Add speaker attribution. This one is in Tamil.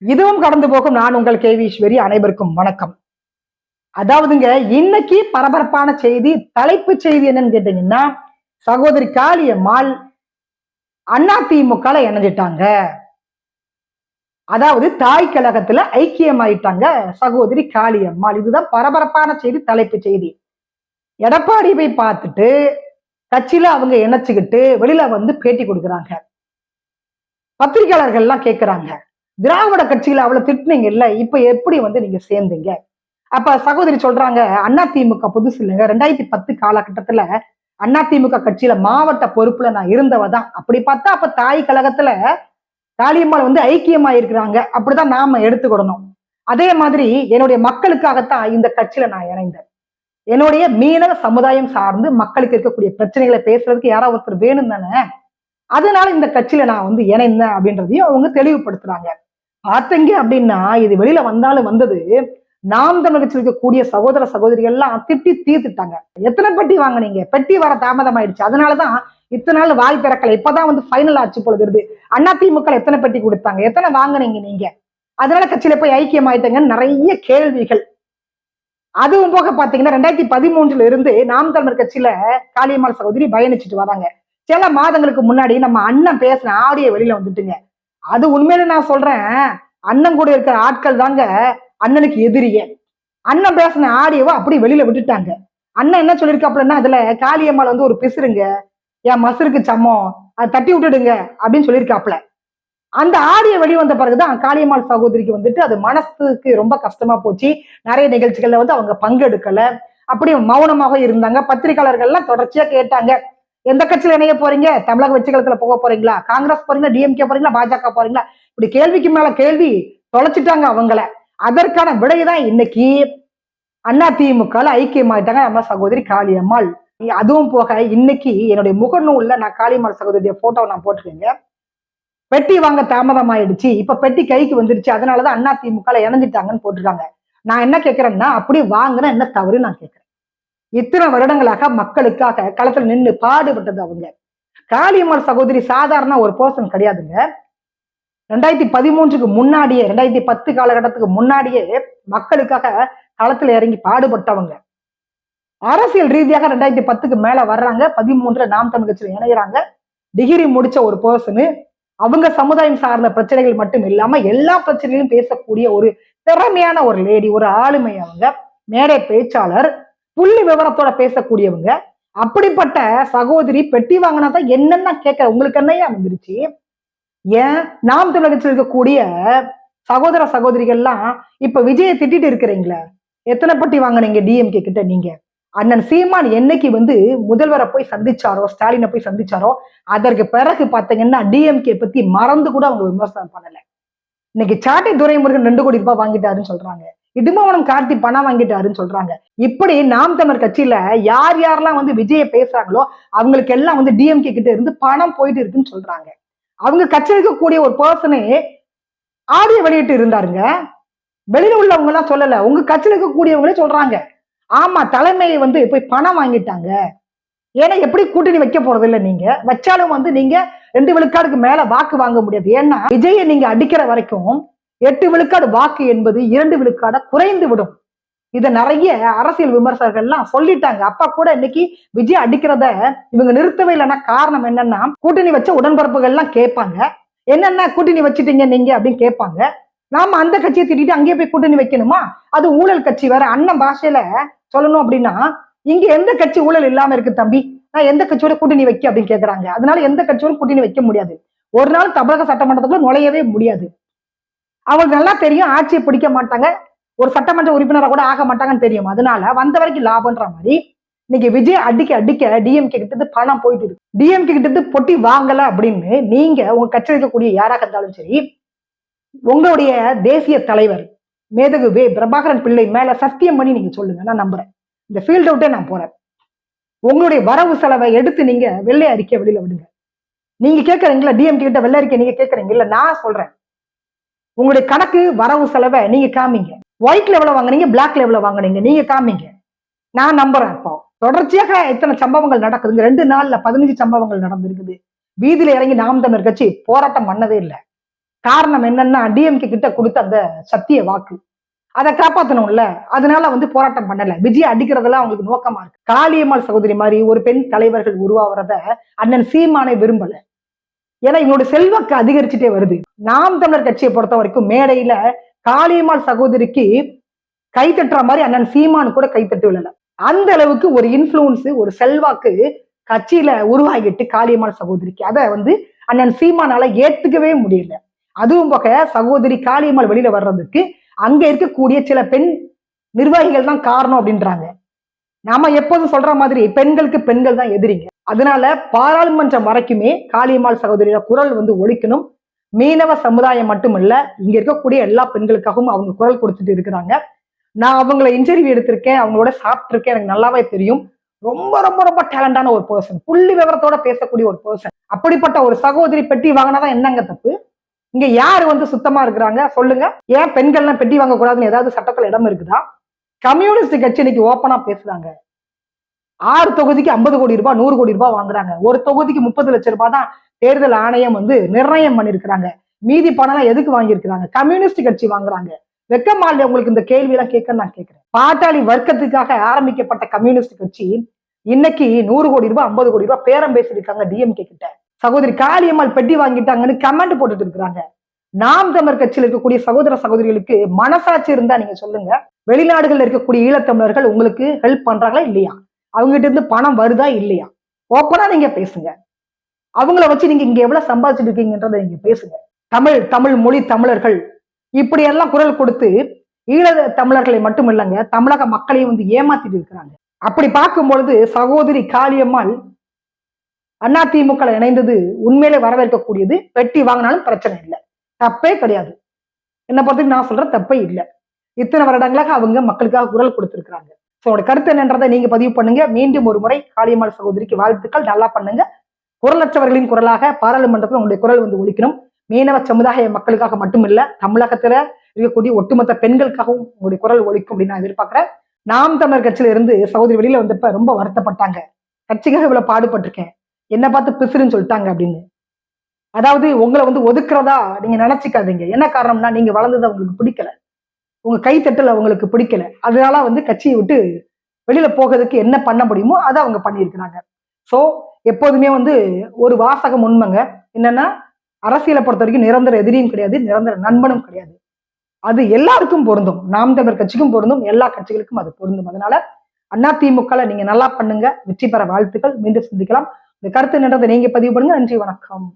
Speaker 1: இதுவும் கடந்து போகும். நான் உங்கள் கேவி அனைவருக்கும் வணக்கம். அதாவதுங்க, இன்னைக்கு பரபரப்பான செய்தி, தலைப்பு செய்தி என்னன்னு கேட்டீங்கன்னா, சகோதரி காளியம்மாள் அதிமுகல இணைஞ்சிட்டாங்க. அதாவது தாய் கழகத்துல ஐக்கியமாயிட்டாங்க சகோதரி காளியம்மாள். இதுதான் பரபரப்பான செய்தி, தலைப்பு செய்தி. எடப்பாடி போய் பார்த்துட்டு கட்சியில அவங்க இணைச்சுக்கிட்டு வெளியில வந்து பேட்டி கொடுக்குறாங்க. பத்திரிகையாளர்கள் எல்லாம் கேட்கிறாங்க, திராவிட கட்சியில அவ்வளவு திட்டுனீங்கல்ல, இப்ப எப்படி வந்து நீங்க சேர்ந்தீங்க? அப்ப சகோதரி சொல்றாங்க, அதிமுக புதுசு இல்லைங்க, 2010 காலகட்டத்துல அதிமுக கட்சியில மாவட்ட பொறுப்புல நான் இருந்தவதான். அப்படி பார்த்தா அப்ப தாய் கழகத்துல காளியம்மாள் வந்து ஐக்கியமா இருக்கிறாங்க, அப்படிதான் நாம எடுத்துக்கிடணும். அதே மாதிரி என்னுடைய மக்களுக்காகத்தான் இந்த கட்சியில நான் இணைந்தேன். என்னுடைய மீனவ சமுதாயம் சார்ந்து மக்களுக்கு இருக்கக்கூடிய பிரச்சனைகளை பேசுறதுக்கு யாராவது ஒருத்தர் வேணும் தானே, அதனால இந்த கட்சியில நான் வந்து இணைந்தேன் அப்படின்றதையும் அவங்க தெளிவுபடுத்துறாங்க. பார்த்தீங்க அப்படின்னா, இது வெளியில வந்தாலும் வந்தது, நாம் தமிழ் கட்சியில் இருக்கக்கூடிய சகோதர சகோதரிகள் எல்லாம் திட்டி தீர்த்துட்டாங்க. எத்தனை பெட்டி வாங்கினீங்க? பெட்டி வர தாமதம் ஆயிடுச்சு, அதனாலதான் இத்தனை நாள் வாய் திறக்கல, இப்பதான் வந்து ஃபைனல் ஆச்சு போல வருது. அதிமுக எத்தனை பெட்டி கொடுத்தாங்க, எத்தனை வாங்கினீங்க நீங்க? அதனால கட்சியில போய் ஐக்கியம் ஆயிட்டங்கன்னு நிறைய கேள்விகள். அதுவும் போக பாத்தீங்கன்னா 2013 இருந்து நாம் தமிழர் கட்சியில காளியம்மாள் சகோதரி பயணிச்சுட்டு வராங்க. சில மாதங்களுக்கு முன்னாடி நம்ம அண்ணன் பேசின ஆடியோ வெளியில வந்துட்டுங்க. அது உண்மையில நான் சொல்றேன், அண்ணன் கூட இருக்கிற ஆட்கள் தாங்க அண்ணனுக்கு எதிரியே. அண்ணன் பேசின ஆடியோவை அப்படி வெளியில விட்டுட்டாங்க. அண்ணன் என்ன சொல்லியிருக்காப்புலன்னா, அதுல காளியம்மாள் வந்து ஒரு பிசுறுங்க, என் மசருக்கு சமம், அதை தட்டி விட்டுடுங்க அப்படின்னு சொல்லியிருக்காப்புல. அந்த ஆடியோ வெளிவந்த பிறகுதான் காளியம்மாள் சகோதரிக்கு வந்துட்டு அது மனசுக்கு ரொம்ப கஷ்டமா போச்சு. நிறைய நிகழ்ச்சிகள்ல வந்து அவங்க பங்கெடுக்கல, அப்படி மௌனமாக இருந்தாங்க. பத்திரிகையாளர்கள் எல்லாம் தொடர்ச்சியா கேட்டாங்க, எந்த கட்சியில இணைய போறீங்க? தமிழக வெற்றிகளத்துல போக போறீங்களா? காங்கிரஸ் போறீங்களா? டிஎம்கே போறீங்களா? பாஜக போறீங்களா? இப்படி கேள்விக்கு மேல கேள்வி தொலைச்சிட்டாங்க அவங்கள. அதற்கான விடைதான் இன்னைக்கு அதிமுகல ஐக்கியமாயிட்டாங்க நம்ம சகோதரி காளியம்மாள். அதுவும் போக இன்னைக்கு என்னுடைய முகநூல்ல நான் காளியம்மாள் சகோதரிய போட்டோவை நான் போட்டிருக்கேங்க. பெட்டி வாங்க தாமதம் ஆயிடுச்சு, இப்ப பெட்டி கைக்கு வந்துருச்சு, அதனாலதான் அதிமுகல இணைஞ்சிட்டாங்கன்னு போட்டிருக்காங்க. நான் என்ன கேட்கிறேன்னா, அப்படி வாங்கினா என்ன தவறு நான் கேட்கிறேன். இத்தனை வருடங்களாக மக்களுக்காக களத்துல நின்று பாடுபட்டது அவங்க. காளியம்மாள் சகோதரி சாதாரண ஒரு பர்சன் கிடையாதுங்க. 2013க்கு முன்னாடியே, 2010 காலகட்டத்துக்கு முன்னாடியே மக்களுக்காக களத்துல இறங்கி பாடுபட்டவங்க. அரசியல் ரீதியாக 2010க்கு மேல வர்றாங்க, 13ல நாம் தமிழ் கட்சியில இணைகிறாங்க. டிகிரி முடிச்ச ஒரு பர்சனு, அவங்க சமுதாயம் சார்ந்த பிரச்சனைகள் மட்டும் இல்லாம எல்லா பிரச்சனைகளும் பேசக்கூடிய ஒரு திறமையான ஒரு லேடி, ஒரு ஆளுமை. அவங்க மேடை பேச்சாளர், புள்ளி விவரத்தோட பேசக்கூடியவங்க. அப்படிப்பட்ட சகோதரி பெட்டி வாங்கினாதான் என்னன்னா கேட்க உங்களுக்கு என்னையா வந்துருச்சு? ஏன் நாம் தமிழர் கட்சியில் இருக்கக்கூடிய சகோதர சகோதரிகள்லாம் இப்ப விஜயை திட்டிட்டு இருக்கிறீங்களா? எத்தனை பெட்டி வாங்கினீங்க டிஎம்கே கிட்ட நீங்க? அண்ணன் சீமான் என்னைக்கு வந்து முதல்வரை போய் சந்திச்சாரோ, ஸ்டாலினை போய் சந்திச்சாரோ, அதற்கு பிறகு பாத்தீங்கன்னா டிஎம்கே பத்தி மறந்து கூட அவங்க விமர்சனம் பண்ணல. இன்னைக்கு சாட்டை துரைமுருகன் 2 கோடி ரூபாய் வாங்கிட்டாருன்னு சொல்றாங்க, இடுமாவனம் கார்த்தி பணம் வாங்கிட்டாருன்னு சொல்றாங்க. இப்படி நாம் தமிழர் கட்சியில யார் யாரெல்லாம் வந்து விஜய பேசுறாங்களோ அவங்களுக்கு எல்லாம் வந்து டிஎம்கே கிட்ட இருந்து பணம் போயிட்டு இருக்குன்னு சொல்றாங்க. அவங்க கட்சி இருக்கக்கூடிய ஒரு பர்சனே ஆடியோ வெளியிட்டு இருந்தாருங்க. வெளியில உள்ளவங்க எல்லாம் சொல்லல, உங்க கட்சியில் இருக்கக்கூடியவங்களே சொல்றாங்க, ஆமா தலைமையை வந்து போய் பணம் வாங்கிட்டாங்க. ஏன்னா எப்படி கூட்டணி வைக்க போறது இல்ல, நீங்க வச்சாலும் வந்து நீங்க 2 விழுக்காடுக்கு மேல வாக்கு வாங்க முடியாது. ஏன்னா விஜயை நீங்க அடிக்கிற வரைக்கும் 8 விழுக்காடு வாக்கு என்பது 2 விழுக்காட குறைந்து விடும். இத நிறைய அரசியல் விமர்சகர்கள் எல்லாம் சொல்லிட்டாங்க. அப்பா கூட இன்னைக்கு விஜய் அடிக்கிறத இவங்க நிறுத்தவே இல்லைன்னா காரணம் என்னன்னா, கூட்டணி வச்ச உடன்பிறப்புகள் எல்லாம் கேட்பாங்க, என்னென்ன கூட்டணி வச்சுட்டீங்க நீங்க அப்படின்னு கேட்பாங்க. நாம அந்த கட்சியை திட்டிட்டு அங்கேயே போய் கூட்டணி வைக்கணுமா? அது ஊழல் கட்சி வேற. அண்ணன் பாஷையில சொல்லணும் அப்படின்னா, இங்க எந்த கட்சி ஊழல் இல்லாம இருக்கு தம்பி, நான் எந்த கட்சியோட கூட்டணி வைக்க அப்படின்னு கேக்குறாங்க. அதனால எந்த கட்சியோட கூட்டணி வைக்க முடியாது. ஒரு நாள் தமிழக சட்டமன்றத்துக்குள்ள நுழையவே முடியாது. அவங்க நல்லா தெரியும், ஆட்சியை பிடிக்க மாட்டாங்க, ஒரு சட்டமன்ற உறுப்பினராக கூட ஆக மாட்டாங்கன்னு தெரியும். அதனால வந்த வரைக்கும் லாபம்ன்ற மாதிரி இன்னைக்கு விஜய் அடிக்க அடிக்க டிஎம்கே கிட்ட இருந்து பணம் போயிட்டு இருக்கு. டிஎம்கே கிட்ட இருந்து பொட்டி வாங்கல அப்படின்னு நீங்க உங்க கட்சி இருக்கக்கூடிய யாராக இருந்தாலும் சரி, உங்களுடைய தேசிய தலைவர் மேதகு பிரபாகரன் பிள்ளை மேல சத்தியம் பண்ணி நீங்க சொல்லுங்க, நான் நம்புறேன். இந்த ஃபீல்ட் அவுட்டே நான் போறேன். உங்களுடைய வரவு செலவை எடுத்து நீங்க வெள்ளை அறிக்கை வெளியில விடுங்க. நீங்க கேட்கறீங்களா டிஎம்கே கிட்ட வெள்ளை அறிக்கை, நீங்க கேட்கறீங்க இல்ல, நான் சொல்றேன். உங்களுடைய கணக்கு வரவு செலவை நீங்க காமிங்க. ஒயிட்ல எவ்வளவு வாங்குனீங்க, பிளாக்ல எவ்வளவு வாங்குனீங்க, நீங்க காமிங்க, நான் நம்புறேன். இப்போ தொடர்ச்சியாக இத்தனை சம்பவங்கள் நடக்குதுங்க. 2 நாள்ல 15 சம்பவங்கள் நடந்திருக்குது. வீதியில இறங்கி நாம் தமிழர் கட்சி போராட்டம் பண்ணதே இல்லை. காரணம் என்னன்னா டிஎம்கே கிட்ட கொடுத்த அந்த சத்திய வாக்கு, அதை காப்பாத்தணும்ல. அதனால வந்து போராட்டம் பண்ணல. விஜய் அடிக்கிறதெல்லாம் அவங்களுக்கு நோக்கமா இருக்கு. காளியம்மாள் சகோதரி மாதிரி ஒரு பெண் தலைவர்கள் உருவாகிறத அண்ணன் சீமானை விரும்பல. ஏன்னா இவங்களோட செல்வாக்கு அதிகரிச்சுட்டே வருது. நாம் தமிழர் கட்சியை பொறுத்த வரைக்கும் மேடையில காளியம்மாள் சகோதரிக்கு கை தட்டுற மாதிரி அண்ணன் சீமான் கூட கை தட்டு விழல. அந்த அளவுக்கு ஒரு இன்ஃபுளுன்ஸ், ஒரு செல்வாக்கு கட்சியில உருவாகிட்டு காளியம்மாள் சகோதரிக்கு, அதை வந்து அண்ணன் சீமானால ஏத்துக்கவே முடியல. அதுவும் போக சகோதரி காளியம்மாள் வெளியில வர்றதுக்கு அங்க இருக்கக்கூடிய சில பெண் நிர்வாகிகள் தான் காரணம் அப்படின்றாங்க. நாம எப்போதும் சொல்ற மாதிரி பெண்களுக்கு பெண்கள் தான் எதிரிங்க. அதனால பாராளுமன்றம் வரைக்குமே காளியம்மாள் சகோதரியோட குரல் வந்து ஒலிக்கணும். மீனவ சமுதாயம் மட்டுமல்ல, இங்க இருக்கக்கூடிய எல்லா பெண்களுக்காகவும் அவங்க குரல் கொடுத்துட்டு இருக்கிறாங்க. நான் அவங்கள இன்டர்வியூ எடுத்திருக்கேன், அவங்களோட சாப்பிட்டிருக்கேன், எனக்கு நல்லாவே தெரியும். ரொம்ப ரொம்ப ரொம்ப டேலண்டான ஒரு பர்சன், புள்ளி விவரத்தோட பேசக்கூடிய ஒரு பர்சன். அப்படிப்பட்ட ஒரு சகோதரி பெட்டி வாங்கினாதான் என்னங்க தப்பு? இங்க யாரு வந்து சுத்தமா இருக்கிறாங்க சொல்லுங்க? ஏன் பெண்கள்லாம் பெட்டி வாங்க கூடாதுன்னு ஏதாவது சட்டத்துல இடம் இருக்குதா? கம்யூனிஸ்ட் கட்சி இன்னைக்கு ஓப்பனா பேசுறாங்க. 6 தொகுதிக்கு 50 கோடி ரூபாய் 100 கோடி ரூபாய் வாங்குறாங்க. ஒரு தொகுதிக்கு 30 லட்சம் ரூபாய் தான் தேர்தல் ஆணையம் வந்து நிர்ணயம் பண்ணிருக்கிறாங்க. மீதி பணம் எதுக்கு வாங்கியிருக்கிறாங்க? கம்யூனிஸ்ட் கட்சி வாங்குறாங்க. வெக்கமா இல்லையா உங்களுக்கு இந்த கேள்வி எல்லாம் கேட்க நான் கேட்கிறேன். பாட்டாளி வர்க்கத்துக்காக ஆரம்பிக்கப்பட்ட கம்யூனிஸ்ட் கட்சி இன்னைக்கு 100 கோடி ரூபாய் 50 கோடி ரூபாய் பேரம் பேசியிருக்காங்க டிஎம்கே கிட்ட. சகோதரி காளியம்மாள் பெட்டி வாங்கிட்டாங்கன்னு கமெண்ட் போட்டுட்டு இருக்கிறாங்க. நாம் தமிழர் கட்சியில் இருக்கக்கூடிய சகோதர சகோதரிகளுக்கு மனசாட்சி இருந்தா நீங்க சொல்லுங்க. வெளிநாடுகள் இருக்கக்கூடிய ஈழத்தமிழர்கள் உங்களுக்கு ஹெல்ப் பண்றாங்களா இல்லையா? அவங்ககிட்ட இருந்து பணம் வருதா இல்லையா? ஓப்பனா நீங்க பேசுங்க. அவங்கள வச்சு நீங்க இங்க எவ்வளவு சம்பாதிச்சுட்டு இருக்கீங்கன்றதை நீங்க பேசுங்க. தமிழ் மொழி தமிழர்கள் இப்படி எல்லாம் குரல் கொடுத்து ஈழ தமிழர்களை மட்டும் இல்லைங்க, தமிழக மக்களையும் வந்து ஏமாத்திட்டு இருக்கிறாங்க. அப்படி பார்க்கும் பொழுது சகோதரி காளியம்மாள் அதிமுக இணைந்தது உண்மையிலே வரவேற்கக்கூடியது. பெட்டி வாங்கினாலும் பிரச்சனை இல்லை, தப்பே கிடையாது. என்ன பொறுத்தவரைக்கும் நான் சொல்ற தப்பே இல்லை. இத்தனை வருடங்களாக அவங்க மக்களுக்காக குரல் கொடுத்திருக்கிறாங்க. கருத்து என்னன்றதை நீங்க பதிவு பண்ணுங்க. மீண்டும் ஒரு முறை காளியம்மாள் சகோதரிக்கு வாழ்த்துக்கள். நல்லா பண்ணுங்க. குரலற்றவர்களின் குரலாக பாராளுமன்றத்தில் உங்களுடைய குரல் வந்து ஒலிக்கணும். மீனவ சமுதாய மக்களுக்காக மட்டுமில்ல, தமிழகத்துல இருக்கக்கூடிய ஒட்டுமொத்த பெண்களுக்காகவும் உங்களுடைய குரல் ஒலிக்கும் அப்படின்னு நான் எதிர்பார்க்கிறேன். நாம் தமிழர் கட்சியில இருந்து சகோதரி வெளியில வந்தப்ப ரொம்ப வருத்தப்பட்டாங்க. கட்சிக்காக இவ்வளவு பாடுபட்டிருக்கேன், என்ன பார்த்து பிசுறுன்னு சொல்லிட்டாங்க அப்படின்னு. அதாவது உங்களை வந்து ஒதுக்குறதா நீங்க நினைச்சுக்காதீங்க. என்ன காரணம்னா, நீங்க வளர்ந்தது அவங்களுக்கு பிடிக்கல, உங்க கைத்தட்டல் அவங்களுக்கு பிடிக்கல. அதனால வந்து கட்சியை விட்டு வெளியில போகிறதுக்கு என்ன பண்ண முடியுமோ அதை அவங்க பண்ணியிருக்கிறாங்க. சோ எப்போதுமே வந்து ஒரு வாசகம் உண்மைங்க. என்னன்னா, அரசியலை பொறுத்த வரைக்கும் நிரந்தர எதிரியும் கிடையாது, நிரந்தர நண்பனும் கிடையாது. அது எல்லாருக்கும் பொருந்தும். நாம் தமிழர் கட்சிக்கும் பொருந்தும், எல்லா கட்சிகளுக்கும் அது பொருந்தும். அதனால அதிமுக நீங்க நல்லா பண்ணுங்க. வெற்றி பெற வாழ்த்துக்கள். மீண்டும் சந்திக்கலாம். இந்த கருத்து என்னன்றதை நீங்க பதிவு பண்ணுங்க. நன்றி, வணக்கம்.